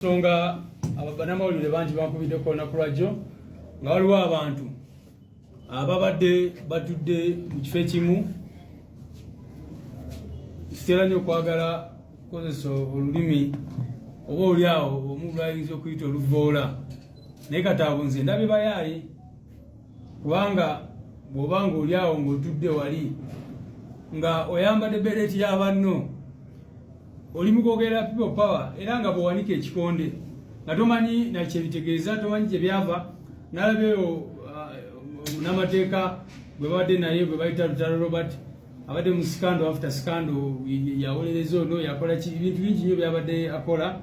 Songa abanamawulire bangi bankubidde ko olunaku lwajjo nga waliwo abantu ababadde batudde mu kifo ekimu kitera nnyo okwagala kukozesa olulimi oba oli awo omu lwayinza okuyita oluvoola naye kataabo nze ndabye bayaaye kubanga bw'obanga oli awo ng'otudde wali nga oyambadde bereti y'abanno oli mugogerera people power era nga bwewanika ekikonde nga tomanyi nakyebitegeeza tomanyi gye byava nalabeyo n'amateeka gwe babadde naye gwe bayita Lutalo Robert abadde mu scandal after scandal yawolereza ono yakola ebintu bingi nnyo byabadde akola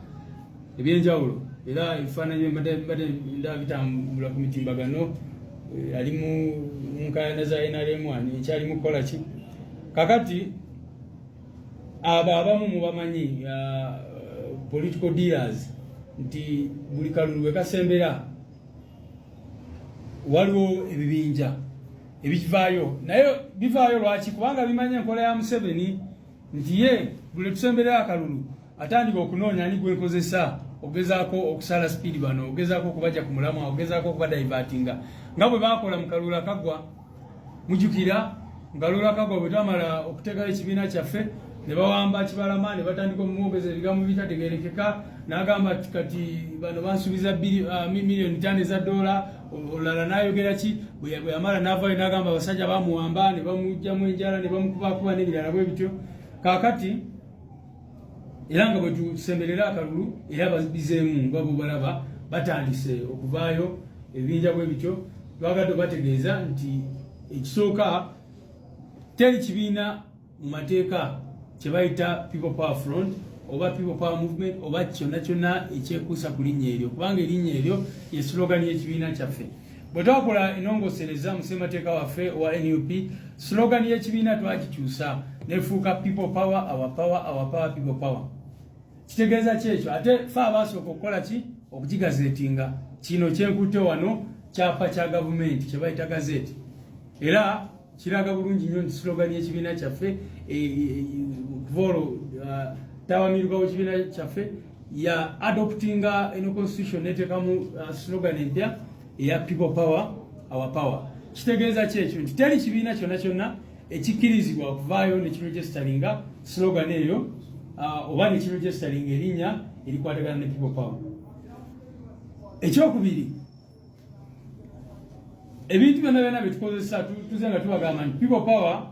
ebyenjawulo era ebifaananyi mbadde bitambula ku mitimbagano ali mu nkayana za NRM ekyali mu kukola ki kakati aba abamu mubamanyi political dealers nti buli kalulu wekasembera waliwo ebibinja ebikivaayo naye bivaayo lwaki kubanga bimanya enkola ya Museveni nti ye buli tusembera akalulu atandika okunoonya ani gwenkozesa ogezaako okusala speed bano ogezaako okubajja ku mulamwa ogezaako okubadaivatinga nga bwe bakola mu kalulu akagwa mujjukira mu kalulu akagwa bwe twamala okuteekayo ekibiina kyaffe ne bawamba Kibalama ne batandika omumwogeza ebigambo bitategerekeka n'agamba kati bano bansuubiza miliyoni 5 eza dola olala n'ayogera ki bwe yamala n'avaayo n'agamba abasajja bamuwamba ne bamugjamu enjala ne bamukubakuba n'ebirala bwe bityo kaakati era nga bwe tusemberera akalulu era babizeemu nga bwe balaba batandise okuvaayo ebibinja bwe bityo twagadde bategeeza nti ekisooka teri kibiina mu mateeka kyebayita People Power Front oba People Power Movement oba kyonna kyonna ekyekuusa ku linnya eryo kubanga erinnya eryo ye slogan y'ekibiina kyaffe bwe twakola enongosereza mu ssemateeka waffe owa NUP slogan y'ekibiina twagikyusa nefuuka People Power our power our power People Power kitegeeza kyekyo ate fe abaasooka okukola ki okugigazeetinga kino kyenkutte wano kyapa kya gavumenti kye bayita gazeeti era kiraga bulungi nnyo nti slogan y'ekibiina kyaffe volo tawamirwa w'ekibiina kyaffe ya adoptinga eno constitution neteekamu slogan empya eya People Power our power kitegeeza kyekyo nti teri kibiina kyonna kyonna ekikkirizibwa okuvaayo nekiregisteringa slogan eyo oba nekiregisteringa erinnya erikwatagana ne People Power. Ekyokubiri ebintu byonna byonna bye tukozesa tuze nga tubagamba nti People Power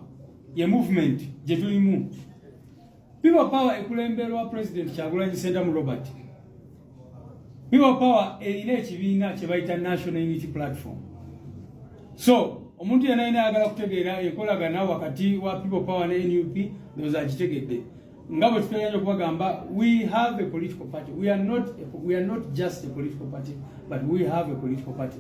ye movement gye tulimu. People Power ekulemberwa President Kyagulanyi Ssentamu Robert. People Power erina ekibiina kye bayita National Unity Platform. So omuntu yenna ayagala kutegeera enkolagana wakati wa People Power ne NUP ndowooza agitegedde nga bwe tuteganya okubagamba we have a political party. We are not just a political party but we have a political party.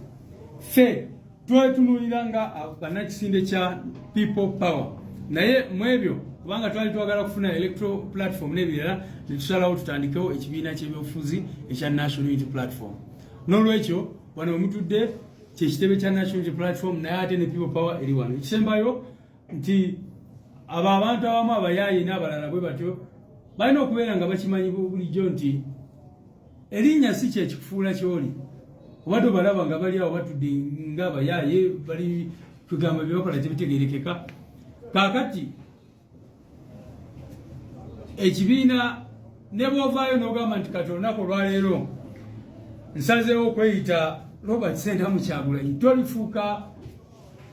Fe twetunuulira nga bannakisinde kya People Power naye mu ebyo kubanga twali twagala kufuna electoral platform n'ebirala netusalawo tutandikewo ekibiina ky'ebyobufuzi ekya National Unity Platform. N'olwekyo wano wemutudde kyekitebe kya National Unity Platform naye ate ne People Power eri wano. Ekisembayo nti abo abantu abamu abayaaye n'abalala bwe batyo balina okubeera nga bakimanyi bulijjo nti erinnya si kyekikufuula kyoli obadde obalaba nga bali awo batudde ng'abayaaye bali kugamba bye bakola tebitegeerekeka. Kaakati ekibiina ne bw'ovaayo n'ogamba nti kati olunaku olwaleero nsazeewo okweyita Robert Ssentamu Kyagulanyi tolifuuka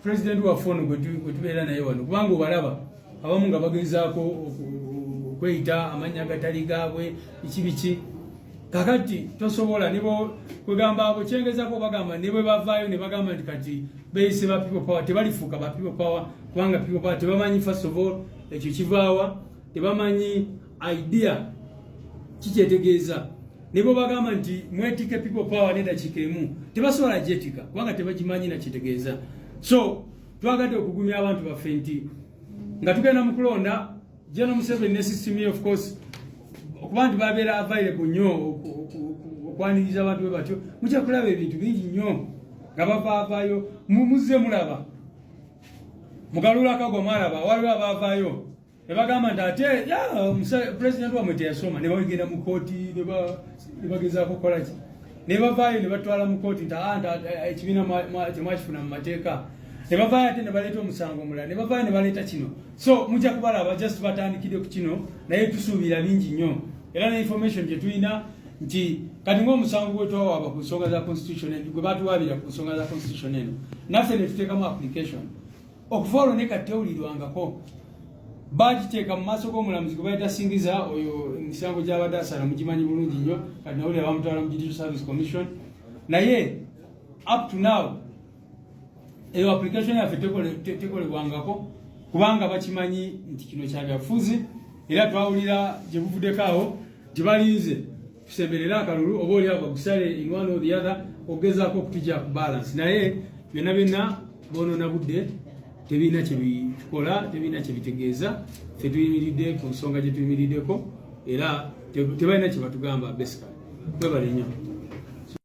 pulezidenti waffe ono gwe tubeera naye wano kubanga obalaba abamu nga bagezaako okweyita amannya agatali gaabwe biki kakati tosobola nibo kwegamba abo kyengezaako bagamba ne bwe bavaayo ne bagamba nti kati beeyise ba People Power tebalifuuka ba People Power kubanga People Power tebamanyi first of all ekyo kivaawa tebamanyi idea kikyetegeeza ne bwe bagamba nti mwetike People Power n'eddakiika emu tebasobola gyetika kubanga tebagimanyi nakitegeeza. So twagadde okugumya abantu baffe nti nga tugenda mu kulonda General Museveni ne system ye of course okuba nti babeera available nnyo okwaniriza abantu bwe batyo mujja kulaba ebintu bingi nnyo nga bavaavaayo muzze mulaba mu kalulu akagwa mwalaba waliwo abaavaayo ebagamba nti ate president wa mwete yasoma ne bagenda mu kooti ne bagezaako kukola ki ne bavaayo ne batwala mu kooti nti ekibiina temwakifuna mu mateeka ne bavaayo ate ne baleeta omusango omulala ne bavaayo ne baleeta kino so mujja kubalaba just batandikire ku kino naye tusuubira bingi nnyo era ne information gye tulina nti kati ng'omusango gwe twawaaba ku nsonga za constitution gwe batuwaabira ku nsonga za constitution eno naffe ne tuteekamu application okuva olwo ne kati tewulirwangako bagiteeka mu maaso g'omulamuzi gwe bayita singiza oyo emisango gy'abadde asala mugimanyi bulungi nnyo kati nawulira bamutwala mu Judicial Service Commission naye up to now eyo application yaffe tekolebwangako kubanga bakimanyi nti kino kyabyafuzi era twawulira gye buvuddeko awo tibalinze tusemberera akalulu oba oli abo bagusale in one or the other okugezaako okutujja ku balance naye byonna bonoona budde tebirina kyebitukola tebirina kyebitegeeza ffe tuyimiridde ku nsonga gye tuyimiriddeko era tebalina kye batugamba basically. Mwebale nnyo.